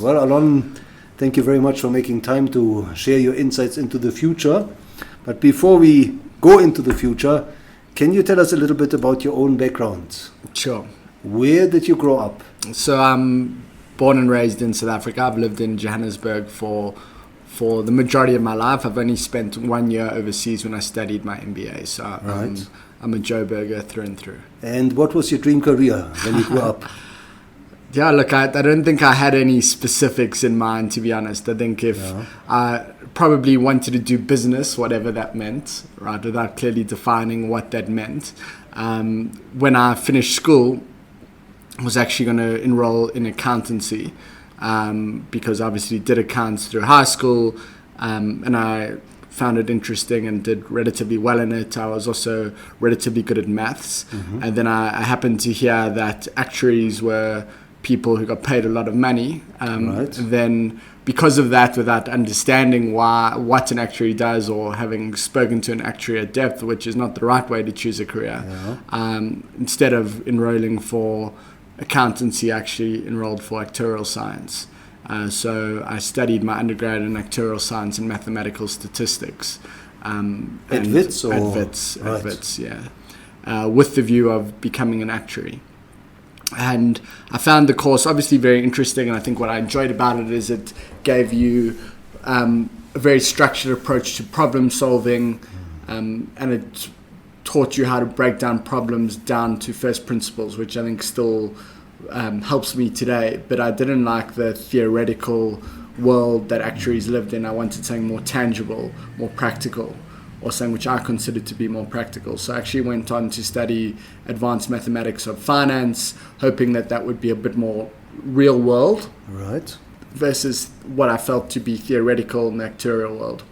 Well, Alon, thank you very much for making time to share your insights into the future. But before we go into the future, can you tell us a little bit about your own background? Sure. Where did you grow up? So I'm born and raised in South Africa. I've lived in Johannesburg for the majority of my life. I've only spent 1 year overseas when I studied my MBA. So I'm a Joburger through and through. And what was your dream career when you grew up? Yeah, look, I don't think I had any specifics in mind, to be honest. I think if I probably wanted to do business, whatever that meant, right, without clearly defining what that meant. When I finished school, I was actually going to enroll in accountancy because obviously did accounts through high school, and I found it interesting and did relatively well in it. I was also relatively good at maths. And then I happened to hear that actuaries were people who got paid a lot of money. Then because of that, without understanding what an actuary does or having spoken to an actuary at depth, which is not the right way to choose a career, instead of enrolling for accountancy, I actually enrolled for actuarial science. So I studied my undergrad in actuarial science and mathematical statistics. At WITS? At WITS, yeah. With the view of becoming an actuary. And I found the course obviously very interesting, and I think what I enjoyed about it is it gave you a very structured approach to problem solving, and it taught you how to break down problems down to first principles, which I think still helps me today. But I didn't like the theoretical world that actuaries lived in. I wanted something more tangible, more practical, or something which I considered to be more practical. So I actually went on to study advanced mathematics of finance, hoping that would be a bit more real world, right, versus what I felt to be theoretical in the actuarial world.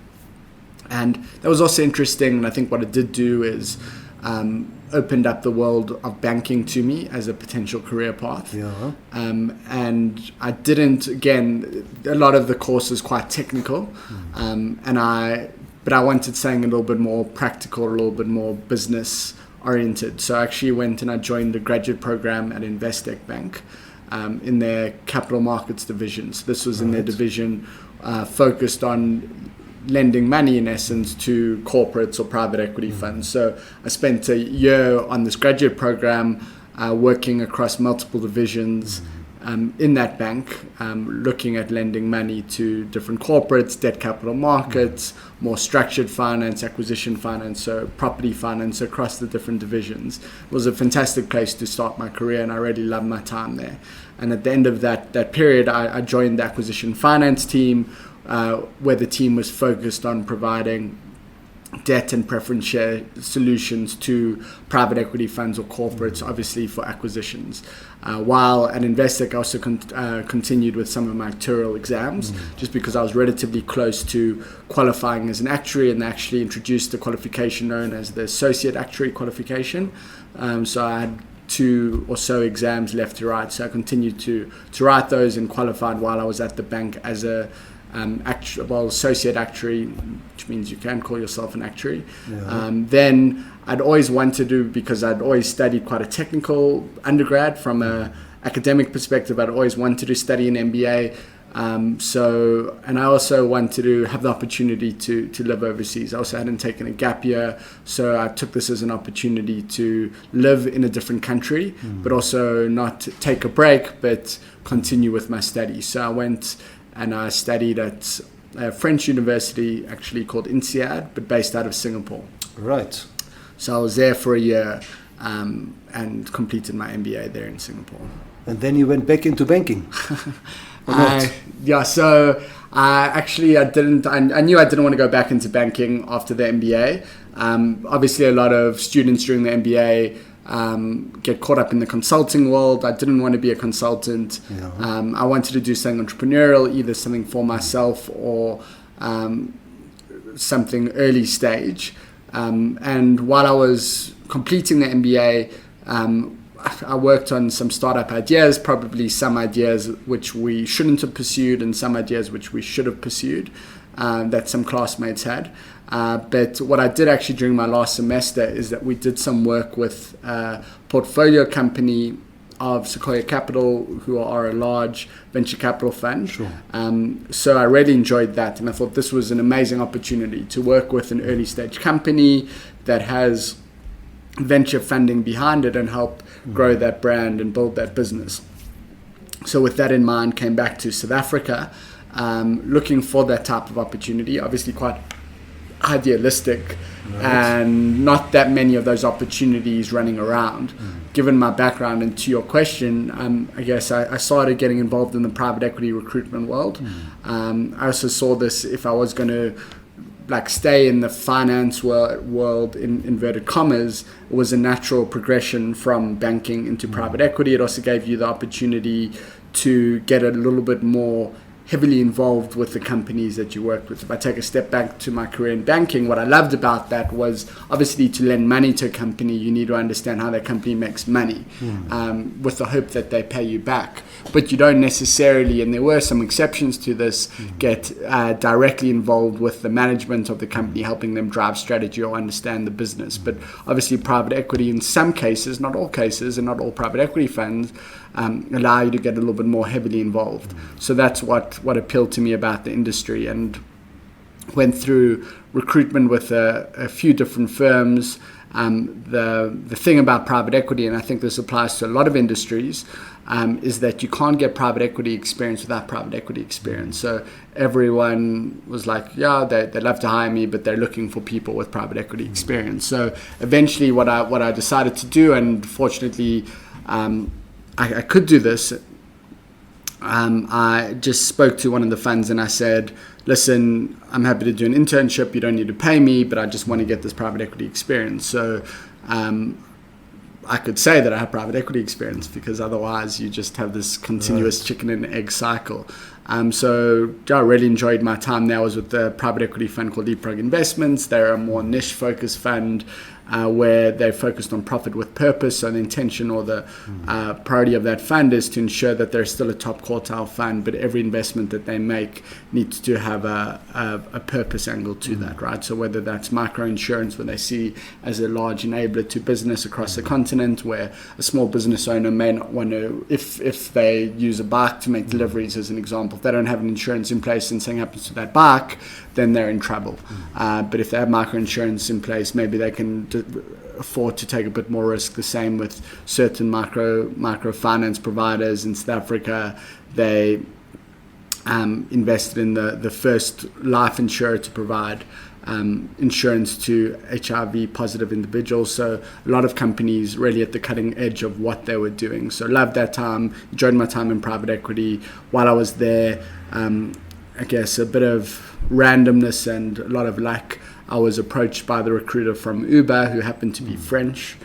And that was also interesting, and I think what it did do is opened up the world of banking to me as a potential career path. And I didn't, again, a lot of the course is quite technical, but I wanted something a little bit more practical, a little bit more business oriented. So I actually went and I joined a graduate program at Investec Bank in their capital markets division. So this was in their division focused on lending money, in essence, to corporates or private equity funds. So I spent a year on this graduate program working across multiple divisions in that bank, looking at lending money to different corporates, debt capital markets, more structured finance, acquisition finance, so property finance across the different divisions. It was a fantastic place to start my career, and I really loved my time there. And at the end of that period, I joined the acquisition finance team, where the team was focused on providing debt and preference share solutions to private equity funds or corporates, obviously for acquisitions. While at Investec, I also continued with some of my actuarial exams, just because I was relatively close to qualifying as an actuary, and they actually introduced the qualification known as the associate actuary qualification. So I had 2 or so exams left to write. So I continued to write those and qualified while I was at the bank as a associate actuary, which means you can call yourself an actuary. Then I'd always wanted to, because I'd always studied quite a technical undergrad from an academic perspective, I'd always wanted to study an MBA. And I also wanted to have the opportunity to live overseas. I also hadn't taken a gap year, so I took this as an opportunity to live in a different country, but also not take a break, but continue with my studies. So I went and I studied at a French university, actually called INSEAD, but based out of Singapore. Right. So I was there for a year and completed my MBA there in Singapore. And then you went back into banking? So I knew I didn't want to go back into banking after the MBA. Obviously, a lot of students during the MBA get caught up in the consulting world. I didn't want to be a consultant. I wanted to do something entrepreneurial, either something for myself or something early stage. And while I was completing the MBA, I worked on some startup ideas, probably some ideas which we shouldn't have pursued and some ideas which we should have pursued, that some classmates had. But what I did actually during my last semester is that we did some work with a portfolio company of Sequoia Capital, who are a large venture capital fund. Sure. So I really enjoyed that, and I thought this was an amazing opportunity to work with an early stage company that has venture funding behind it and help grow that brand and build that business. So with that in mind, came back to South Africa, looking for that type of opportunity, obviously quite idealistic, and not that many of those opportunities running around. Given my background, and to your question, I guess I started getting involved in the private equity recruitment world. I also saw this, if I was going to stay in the finance world in inverted commas, it was a natural progression from banking into private equity. It also gave you the opportunity to get a little bit more heavily involved with the companies that you worked with. If I take a step back to my career in banking, what I loved about that was obviously to lend money to a company, you need to understand how that company makes money, with the hope that they pay you back. But you don't necessarily, and there were some exceptions to this, get directly involved with the management of the company, helping them drive strategy or understand the business. But obviously private equity in some cases, not all cases, and not all private equity funds, allow you to get a little bit more heavily involved. So that's what appealed to me about the industry, and went through recruitment with a few different firms. The thing about private equity, and I think this applies to a lot of industries, is that you can't get private equity experience without private equity experience. So everyone was like, yeah, they'd love to hire me, but they're looking for people with private equity experience. So eventually what I decided to do, and fortunately I could do this, I just spoke to one of the funds and I said, listen, I'm happy to do an internship. You don't need to pay me, but I just want to get this private equity experience. So I could say that I have private equity experience, because otherwise you just have this continuous chicken and egg cycle. So I really enjoyed my time there. I was with the private equity fund called Leapfrog Investments. They're a more niche focused fund, where they're focused on profit with purpose. So the intention or the priority of that fund is to ensure that they're still a top quartile fund, but every investment that they make needs to have a purpose angle to that, right? So whether that's microinsurance, where they see as a large enabler to business across the continent, where a small business owner may not want to, if they use a bike to make deliveries as an example, if they don't have an insurance in place and something happens to that bike, then they're in trouble. But if they have microinsurance in place, maybe they can afford to take a bit more risk. The same with certain microfinance providers in South Africa. They invested in the first life insurer to provide insurance to HIV positive individuals. So a lot of companies really at the cutting edge of what they were doing. So loved that time, enjoyed my time in private equity. While I was there, I guess a bit of randomness and a lot of luck, I was approached by the recruiter from Uber, who happened to be French.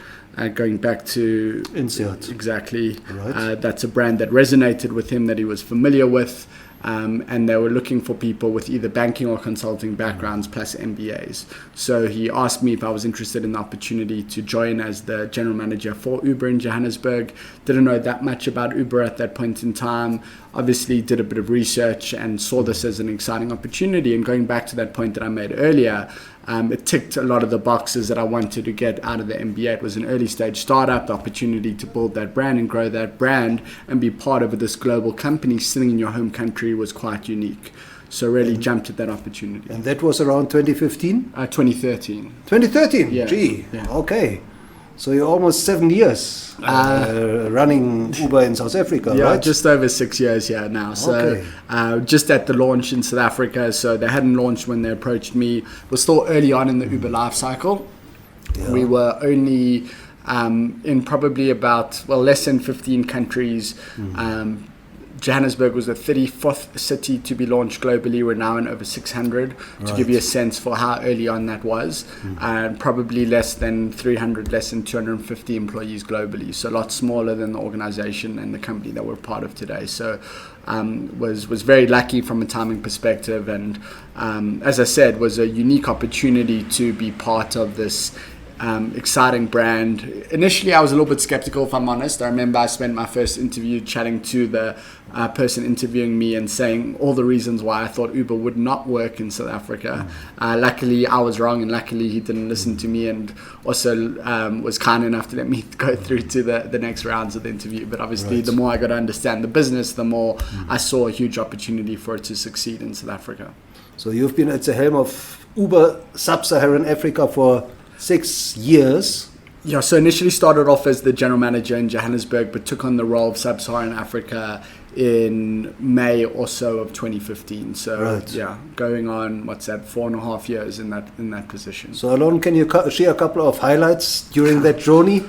Going back to Insert. Exactly. Right. That's a brand that resonated with him, that he was familiar with. And they were looking for people with either banking or consulting backgrounds plus MBAs. So he asked me if I was interested in the opportunity to join as the general manager for Uber in Johannesburg. Didn't know that much about Uber at that point in time. Obviously did a bit of research and saw this as an exciting opportunity. And going back to that point that I made earlier, it ticked a lot of the boxes that I wanted to get out of the MBA. It was an early stage startup, the opportunity to build that brand and grow that brand and be part of this global company sitting in your home country was quite unique. So really jumped at that opportunity. And that was around 2015? 2013. 2013? Yeah. Gee, Yeah. Okay. So you're almost 7 years running Uber in South Africa, yeah, right? just over 6 years here now. So just at the launch in South Africa. So they hadn't launched when they approached me. It was still early on in the Uber life cycle. Yeah. We were only in probably about, less than 15 countries. Johannesburg was the 34th city to be launched globally. We're now in over 600, to give you a sense for how early on that was. And probably less than 300, less than 250 employees globally. So a lot smaller than the organization and the company that we're part of today. So was very lucky from a timing perspective. And as I said, was a unique opportunity to be part of this exciting brand. Initially, I was a little bit skeptical, if I'm honest. I remember I spent my first interview chatting to the person interviewing me and saying all the reasons why I thought Uber would not work in South Africa. Luckily, I was wrong, and luckily he didn't listen to me, and also was kind enough to let me go through to the next rounds of the interview. But obviously, the more I got to understand the business, the more I saw a huge opportunity for it to succeed in South Africa. So you've been at the helm of Uber Sub-Saharan Africa for 6 years. Yeah, so initially started off as the general manager in Johannesburg, but took on the role of Sub-Saharan Africa in May or so of 2015. So yeah, going on 4.5 years in that position. So Alon, can you share a couple of highlights during that journey?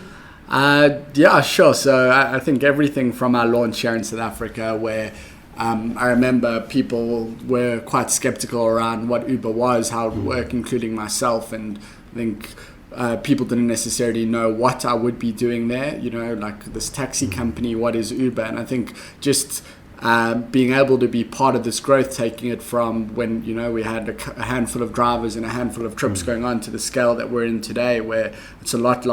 Yeah, sure. So I think everything from our launch here in South Africa, where I remember people were quite skeptical around what Uber was, how it would work, including myself, and I think people didn't necessarily know what I would be doing there, like this taxi company, what is Uber? And I think just being able to be part of this growth, taking it from when, we had a handful of drivers and a handful of trips going on to the scale that we're in today, where it's a much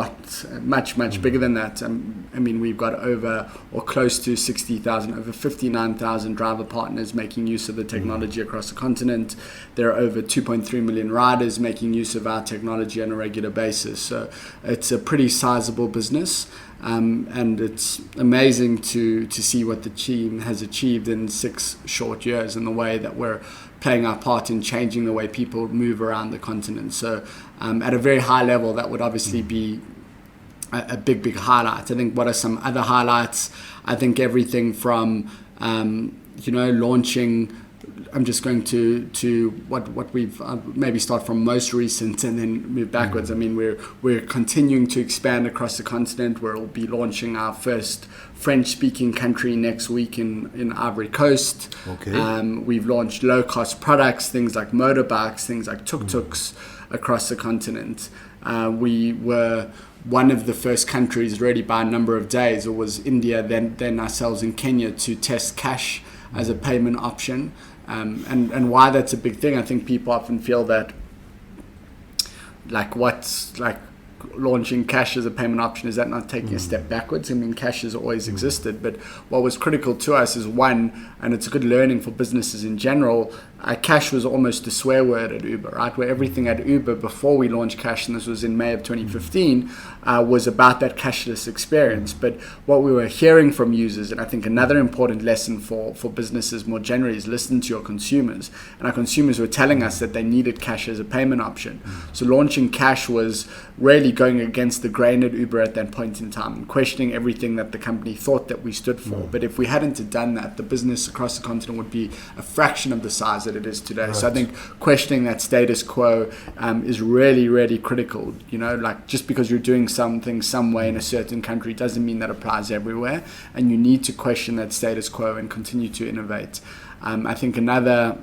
bigger than that. We've got over or close to 60,000, over 59,000 driver partners making use of the technology across the continent. There are over 2.3 million riders making use of our technology on a regular basis. So it's a pretty sizable business. And it's amazing to see what the team has achieved in 6 short years, and the way that we're playing our part in changing the way people move around the continent. So at a very high level, that would obviously be a big highlight. I think what are some other highlights? I think everything from launching. I'm just going to what we've maybe start from most recent and then move backwards. We're continuing to expand across the continent. We'll be launching our first French-speaking country next week in Ivory Coast. Okay. We've launched low-cost products, things like motorbikes, things like tuk-tuks across the continent. We were one of the first countries, really by a number of days, it was India, then ourselves in Kenya, to test cash as a payment option. And why that's a big thing, I think people often feel that launching cash as a payment option, is that not taking a step backwards? Cash has always existed, but what was critical to us is, one, and it's a good learning for businesses in general, cash was almost a swear word at Uber, right? Where everything at Uber before we launched cash, and this was in May of 2015, was about that cashless experience. But what we were hearing from users, and I think another important lesson for businesses more generally, is listen to your consumers. And our consumers were telling us that they needed cash as a payment option. So launching cash was really going against the grain at Uber at that point in time, and questioning everything that the company thought that we stood for. But if we hadn't have done that, the business across the continent would be a fraction of the size that it is today. Right. So I think questioning that status quo is really, really critical. Just because you're doing something some way in a certain country doesn't mean that applies everywhere, and you need to question that status quo and continue to innovate. I think another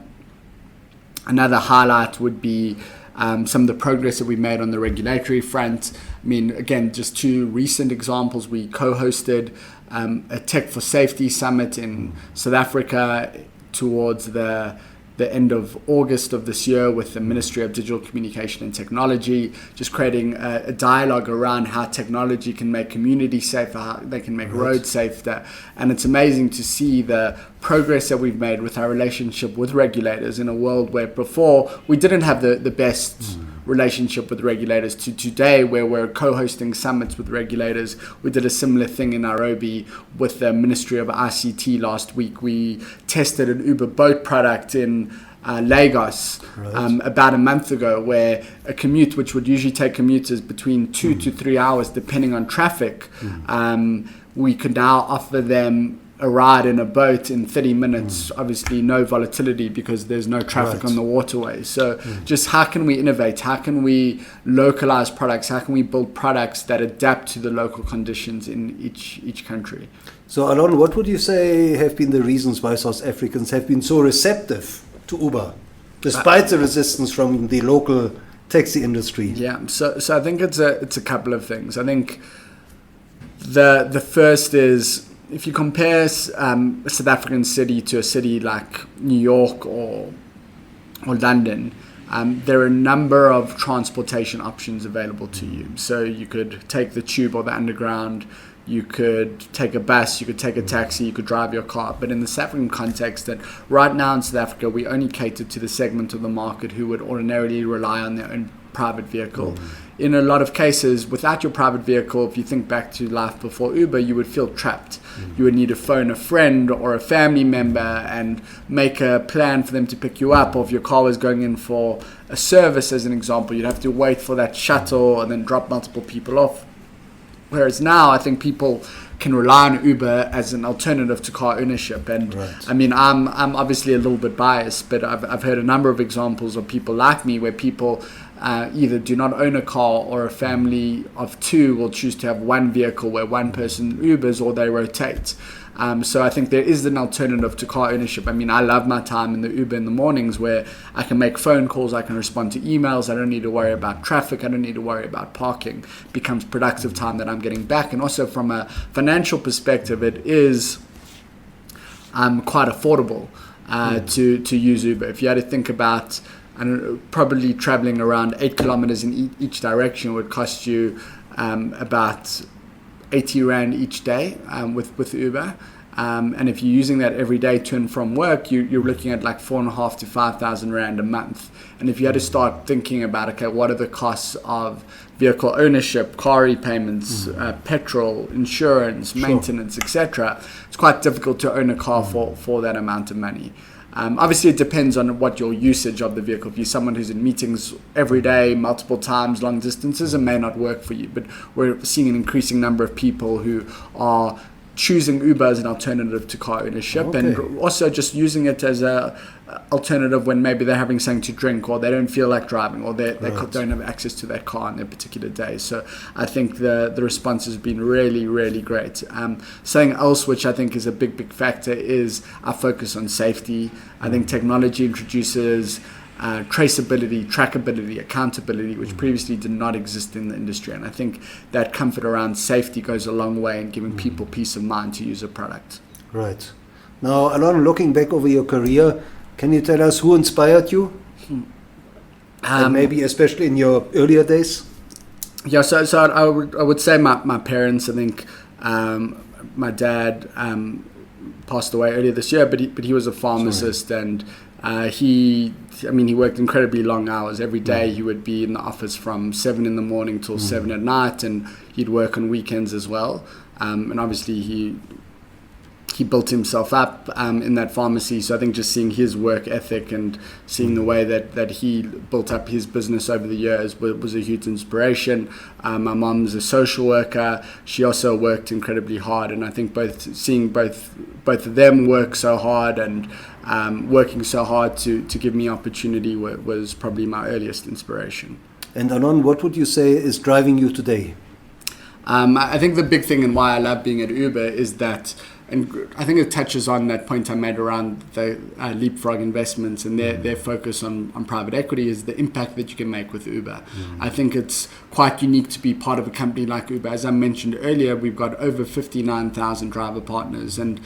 highlight would be some of the progress that we made on the regulatory front. Again, just 2 recent examples. We co-hosted a Tech for Safety Summit in South Africa towards the end of August of this year with the Ministry of Digital Communication and Technology, just creating a dialogue around how technology can make communities safer, how they can make roads safer. And it's amazing to see the progress that we've made with our relationship with regulators in a world where before we didn't have the best relationship with regulators, to today where we're co-hosting summits with regulators. We did a similar thing in Nairobi with the Ministry of ICT last week. We tested an Uber boat product in Lagos about a month ago, where a commute, which would usually take commuters between 2 to 3 hours depending on traffic, we could now offer them a ride in a boat in 30 minutes, obviously no volatility because there's no traffic on the waterway. So just how can we innovate? How can we localize products? How can we build products that adapt to the local conditions in each country? So Alon, what would you say have been the reasons why South Africans have been so receptive to Uber, despite the resistance from the local taxi industry? Yeah, so I think it's a couple of things. I think the first is, if you compare a South African city to a city like New York or London, there are a number of transportation options available to you. So you could take the tube or the underground, you could take a bus, you could take a taxi, you could drive your car. But in the South African context, that right now in South Africa, we only cater to the segment of the market who would ordinarily rely on their own private vehicle. In a lot of cases, without your private vehicle, if you think back to life before Uber, you would feel trapped. You would need to phone a friend or a family member and make a plan for them to pick you up. Or if your car was going in for a service, as an example, you'd have to wait for that shuttle and then drop multiple people off. Whereas now, I think people can rely on Uber as an alternative to car ownership. And I mean, I'm obviously a little bit biased, but I've heard a number of examples of people like me where people either do not own a car, or a family of two will choose to have one vehicle where one person Ubers or they rotate. So I think there is an alternative to car ownership. I mean, I love my time in the Uber in the mornings where I can make phone calls, I can respond to emails, I don't need to worry about traffic, I don't need to worry about parking. It becomes productive time that I'm getting back. And also from a financial perspective, it is quite affordable to use Uber. If you had to think about, I don't know, probably traveling around 8 kilometers in each direction would cost you about 80 Rand each day with Uber. And if you're using that every day to and from work, you're looking at like 4,500 to 5,000 Rand a month. And if you had to start thinking about, okay, what are the costs of vehicle ownership, car repayments, petrol, insurance, maintenance, etc., it's quite difficult to own a car for that amount of money. Obviously, it depends on what your usage of the vehicle. If you're someone who's in meetings every day, multiple times, long distances, it may not work for you. But we're seeing an increasing number of people who are choosing Uber as an alternative to car ownership, and also just using it as a alternative when maybe they're having something to drink, or they don't feel like driving, or they don't have access to their car on their particular day. So I think the response has been really, really great. Something else which I think is a big factor is our focus on safety. I think technology introduces traceability, trackability, accountability, which previously did not exist in the industry. And I think that comfort around safety goes a long way in giving people peace of mind to use a product. Right. Now, Alon, looking back over your career, can you tell us who inspired you? And maybe especially in your earlier days? Yeah, so I would say my parents. I think my dad passed away earlier this year, but he was a pharmacist. And he worked incredibly long hours. Every day he would be in the office from 7 in the morning till 7 at night, and he'd work on weekends as well. And obviously he built himself up in that pharmacy. So I think just seeing his work ethic and seeing the way that he built up his business over the years was a huge inspiration. My mom's a social worker. She also worked incredibly hard, and I think seeing both of them work so hard and working so hard to give me opportunity was probably my earliest inspiration. And Alon, what would you say is driving you today? I think the big thing and why I love being at Uber is that, and I think it touches on that point I made around the leapfrog investments and their focus on private equity, is the impact that you can make with Uber. I think it's quite unique to be part of a company like Uber. As I mentioned earlier, we've got over 59,000 driver partners, and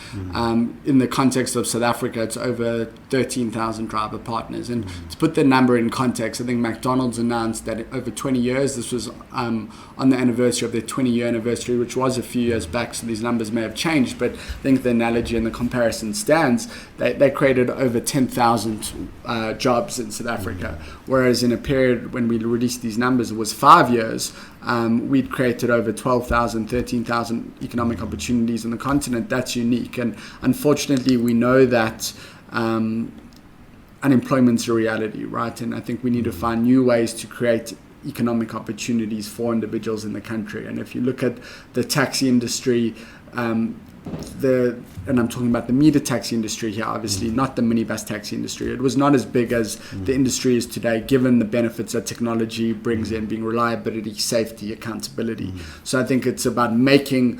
in the context of South Africa, it's over 13,000 driver partners. And to put the number in context, I think McDonald's announced that over 20 years, this was on the anniversary of their 20-year anniversary, which was a few years back, so these numbers may have changed, but I think the analogy and the comparison stands. They created over 10,000 jobs in South Africa, whereas in a period when we released these numbers, it was 5 years, we'd created over 12,000, 13,000 economic opportunities on the continent. That's unique, and unfortunately we know that unemployment's a reality, right? And I think we need to find new ways to create economic opportunities for individuals in the country. And if you look at the taxi industry, and I'm talking about the meter taxi industry here, obviously, not the minibus taxi industry. It was not as big as the industry is today, given the benefits that technology brings in, being reliability, safety, accountability. So I think it's about making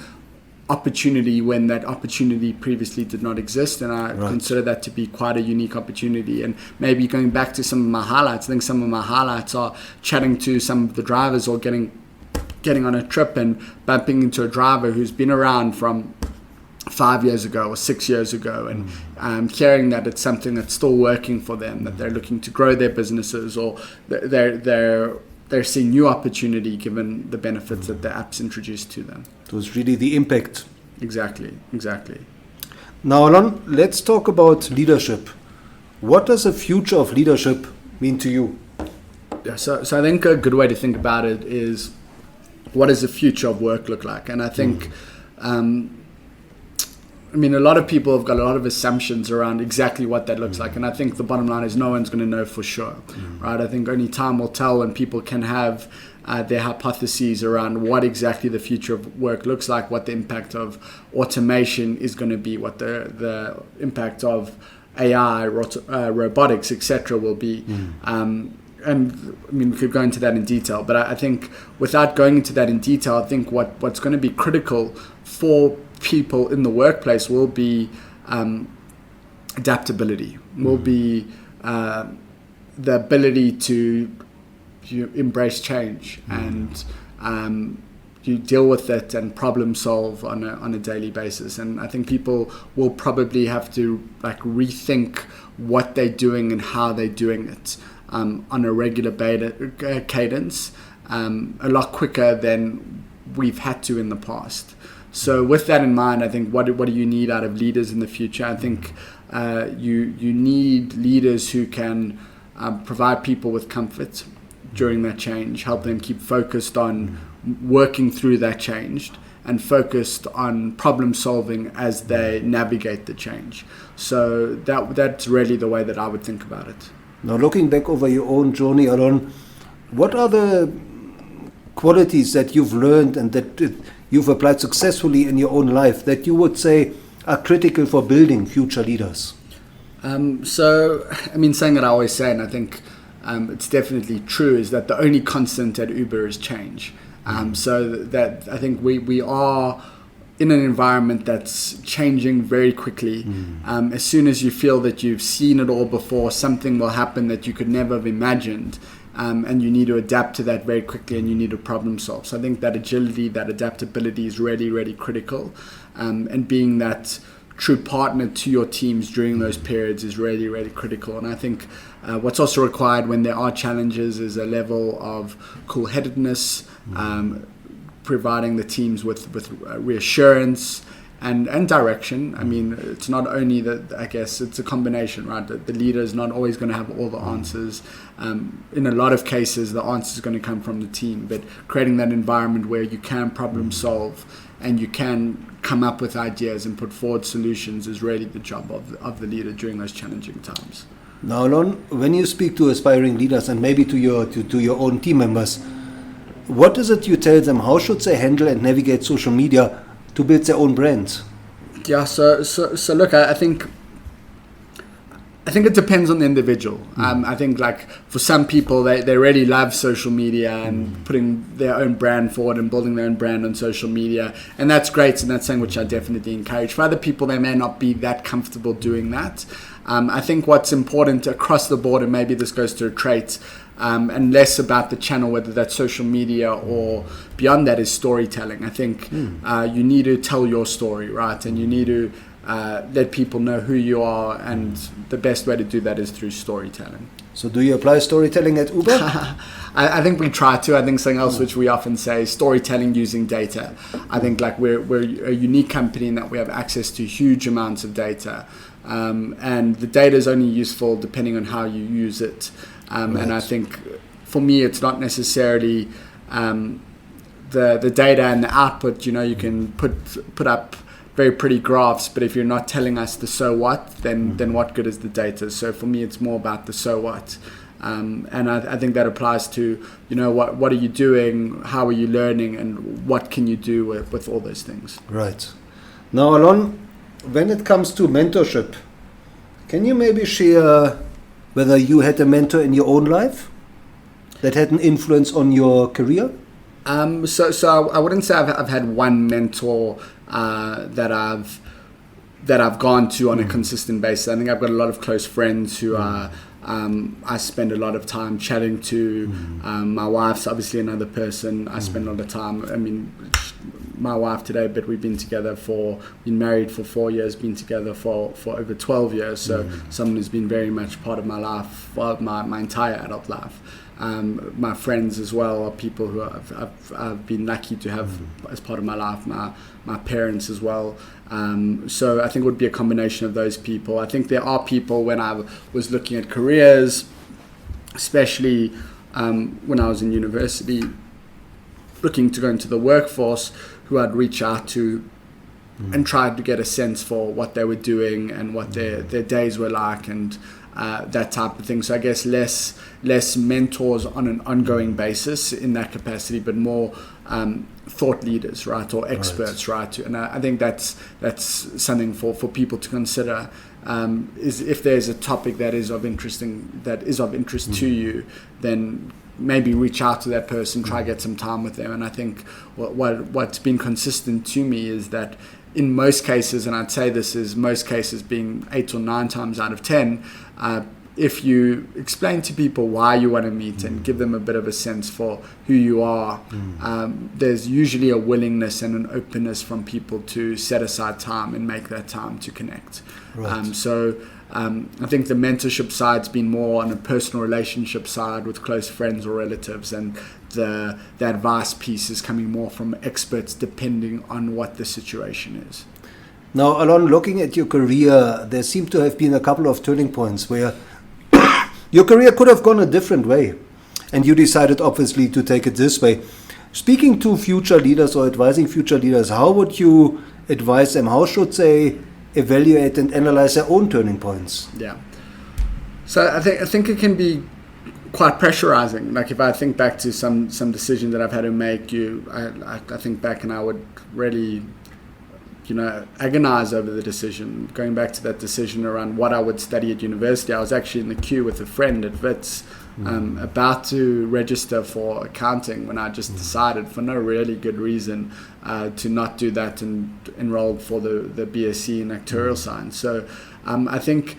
opportunity when that opportunity previously did not exist, and I consider that to be quite a unique opportunity. And maybe going back to some of my highlights, I think some of my highlights are chatting to some of the drivers, or getting on a trip and bumping into a driver who's been around from 5 years ago or 6 years ago, and hearing that it's something that's still working for them, that they're looking to grow their businesses, or they're seeing new opportunity given the benefits that the app's introduced to them. So it's really the impact. Exactly. Now, Alon, let's talk about leadership. What does the future of leadership mean to you? Yeah, so I think a good way to think about it is, what does the future of work look like? And I think, a lot of people have got a lot of assumptions around exactly what that looks like. And I think the bottom line is no one's going to know for sure, right? I think only time will tell, and people can have their hypotheses around what exactly the future of work looks like, what the impact of automation is going to be, what the impact of AI, robotics, etc. will be. We could go into that in detail, but I think without going into that in detail, I think what's going to be critical for people in the workplace will be adaptability, will be the ability to embrace change and you deal with it and problem solve on a daily basis. And I think people will probably have to rethink what they're doing and how they're doing it on a regular cadence, a lot quicker than we've had to in the past. So with that in mind, I think what do you need out of leaders in the future? I think you need leaders who can provide people with comfort during that change, help them keep focused on working through that change and focused on problem solving as they navigate the change. So that's really the way that I would think about it. Now, looking back over your own journey, Alon, what are the qualities that you've learned and that you've applied successfully in your own life that you would say are critical for building future leaders? Saying that I always say, and I think it's definitely true, is that the only constant at Uber is change. So that I think we are in an environment that's changing very quickly. As soon as you feel that you've seen it all before, something will happen that you could never have imagined. And you need to adapt to that very quickly, and you need to problem solve. So I think that agility, that adaptability is really, really critical. And being that true partner to your teams during those periods is really, really critical. And I think what's also required when there are challenges is a level of cool-headedness, providing the teams with reassurance and direction. I mean, it's not only that, I guess it's a combination, right? The leader is not always going to have all the answers. In a lot of cases, the answer is going to come from the team, but creating that environment where you can problem solve and you can come up with ideas and put forward solutions is really the job of the leader during those challenging times. Now, Alon, when you speak to aspiring leaders and maybe to your own team members, what is it you tell them? How should they handle and navigate social media to build their own brands? Yeah, so look, I think it depends on the individual. I think for some people, they really love social media and putting their own brand forward and building their own brand on social media. And that's great, and that's something which I definitely encourage. For other people, they may not be that comfortable doing that. I think what's important across the board, and maybe this goes to a trait, and less about the channel, whether that's social media or beyond that, is storytelling. I think you need to tell your story, right? And you need to let people know who you are, and the best way to do that is through storytelling. So do you apply storytelling at Uber? I think we try to. I think something else which we often say is storytelling using data. I think we're a unique company in that we have access to huge amounts of data. And the data is only useful depending on how you use it. Right. And I think for me, it's not necessarily the data and the output. You can put up very pretty graphs, but if you're not telling us the so what, then what good is the data? So for me, it's more about the so what. And I think that applies to, what are you doing, how are you learning, and what can you do with all those things. Right. Now, Alon, when it comes to mentorship, can you maybe share whether you had a mentor in your own life that had an influence on your career? So I wouldn't say I've had one mentor that I've gone to on a consistent basis. I think I've got a lot of close friends who I spend a lot of time chatting to. My wife's obviously another person I spend a lot of time. my wife today, but we've been married for 4 years, been together for over 12 years. So someone who's been very much part of my life, well, my entire adult life. My friends as well are people who I've been lucky to have as part of my life. My parents as well. So I think it would be a combination of those people. I think there are people, when I was looking at careers, especially when I was in university, looking to go into the workforce, who I'd reach out to and try to get a sense for what they were doing and what their days were like, and that type of thing. So I guess less mentors on an ongoing basis in that capacity, but more thought leaders, right, or experts, right? And I think that's something for people to consider. Is if there's a topic that is of interest to you, then maybe reach out to that person, try get some time with them. And I think what's been consistent to me is that in most cases, and I'd say this is most cases being 8 or 9 times out of 10, if you explain to people why you want to meet and give them a bit of a sense for who you are, there's usually a willingness and an openness from people to set aside time and make that time to connect. Right. I think the mentorship side's been more on a personal relationship side with close friends or relatives, and the advice piece is coming more from experts depending on what the situation is. Now, Alon, looking at your career, there seem to have been a couple of turning points where your career could have gone a different way, and you decided obviously to take it this way. Speaking to future leaders or advising future leaders, how would you advise them? How should they evaluate and analyze their own turning points? Yeah. So I think it can be quite pressurizing. Like if I think back to some decisions that I've had to make, I think back and I would really, agonize over the decision. Going back to that decision around what I would study at university, I was actually in the queue with a friend at Wits, about to register for accounting, when I just decided, for no really good reason, to not do that and enrolled for the BSc in actuarial science. So I think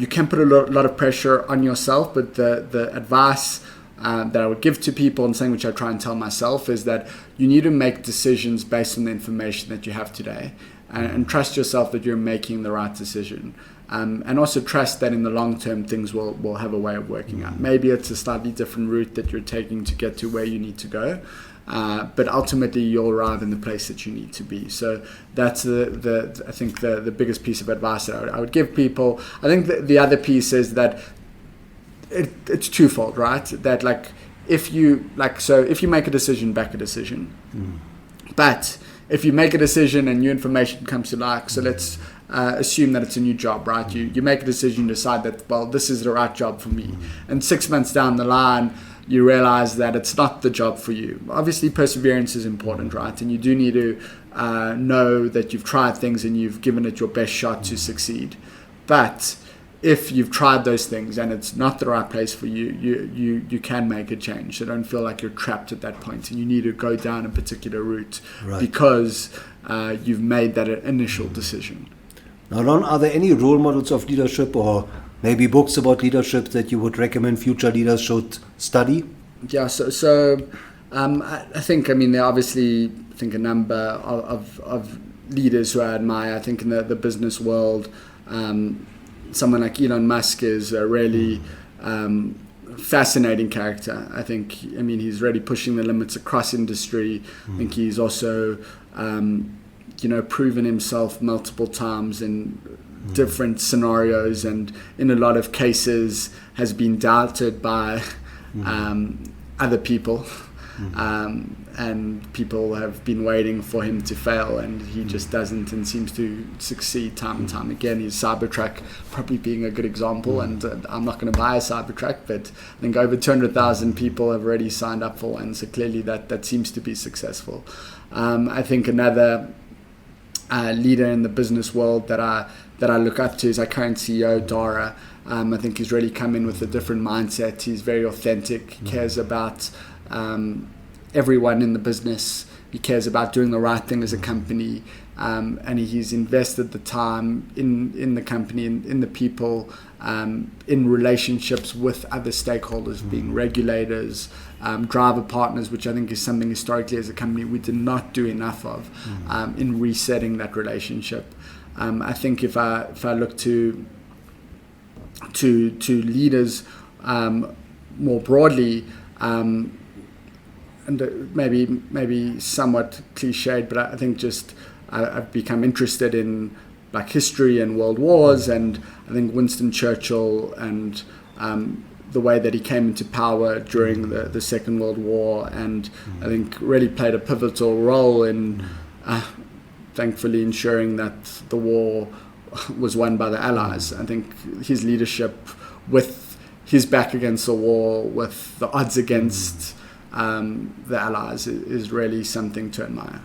you can put a lot of pressure on yourself, but the advice that I would give to people, and something which I try and tell myself, is that you need to make decisions based on the information that you have today, and trust yourself that you're making the right decision. And also trust that in the long term things will have a way of working out. Maybe it's a slightly different route that you're taking to get to where you need to go, but ultimately you'll arrive in the place that you need to be. So that's I think the biggest piece of advice that I would give people. I think the other piece is that it's twofold, right? That if you make a decision, back a decision. But if you make a decision and new information comes to light, so let's assume that it's a new job, right? You make a decision, decide that, well, this is the right job for me. And 6 months down the line, you realize that it's not the job for you. Obviously, perseverance is important, right? And you do need to know that you've tried things and you've given it your best shot to succeed. But if you've tried those things and it's not the right place for you, you can make a change. So don't feel like you're trapped at that point and you need to go down a particular route, right, because you've made that initial decision. Now, Alon, are there any role models of leadership or maybe books about leadership that you would recommend future leaders should study? Yeah, so I think, there are obviously, a number of leaders who I admire. I think in the business world, someone like Elon Musk is a really fascinating character. I think, he's really pushing the limits across industry. I think he's also, proven himself multiple times in different scenarios, and in a lot of cases has been doubted by other people. And people have been waiting for him to fail, and he just doesn't, and seems to succeed time and time again. His Cybertruck probably being a good example, and I'm not going to buy a Cybertruck, but I think over 200,000 people have already signed up for one, so clearly that seems to be successful. I think another leader in the business world that I look up to is our current CEO, Dara. I think he's really come in with a different mindset. He's very authentic, cares about everyone in the business. He cares about doing the right thing as a company, and he's invested the time in the company, in the people, in relationships with other stakeholders, being regulators, driver partners, which I think is something historically as a company we did not do enough of, in resetting that relationship. I think if I look to leaders more broadly, and maybe somewhat cliched, but I think just I've become interested in like history and world wars, and I think Winston Churchill and the way that he came into power during the Second World War, and I think really played a pivotal role in thankfully ensuring that the war was won by the Allies. I think his leadership, with his back against the war, with the odds against the Allies, is really something to admire.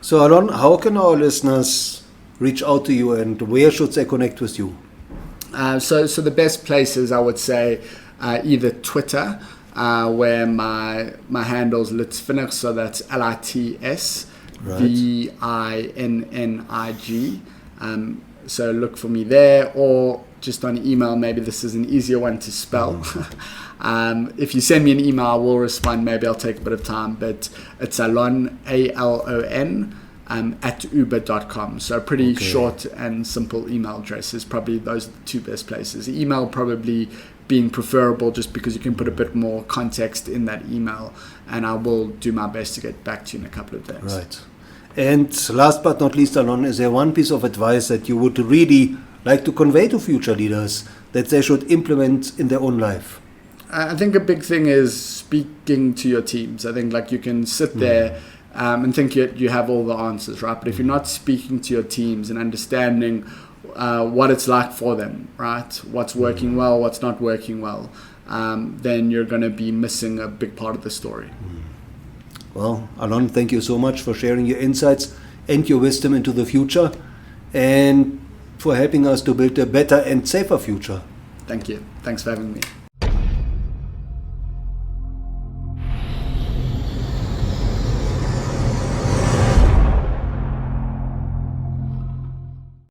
So Alon, how can our listeners reach out to you, and where should they connect with you? So the best places, I would say, either Twitter, where my handle's Litsvinnig, so that's LITS VINNIG. So look for me there, or just on email. Maybe this is an easier one to spell. If you send me an email, I will respond. Maybe I'll take a bit of time, but it's Alon, ALON, at uber.com. So a pretty short and simple email address is probably those are the two best places. Email probably being preferable, just because you can put a bit more context in that email, and I will do my best to get back to you in a couple of days. Right. And last but not least, Alon, is there one piece of advice that you would really like to convey to future leaders that they should implement in their own life? I think a big thing is speaking to your teams. I think like you can sit there and think you have all the answers, right? But if you're not speaking to your teams and understanding what it's like for them, right? What's working well, what's not working well, then you're going to be missing a big part of the story. Well, Alon, thank you so much for sharing your insights and your wisdom into the future, and for helping us to build a better and safer future. Thank you. Thanks for having me.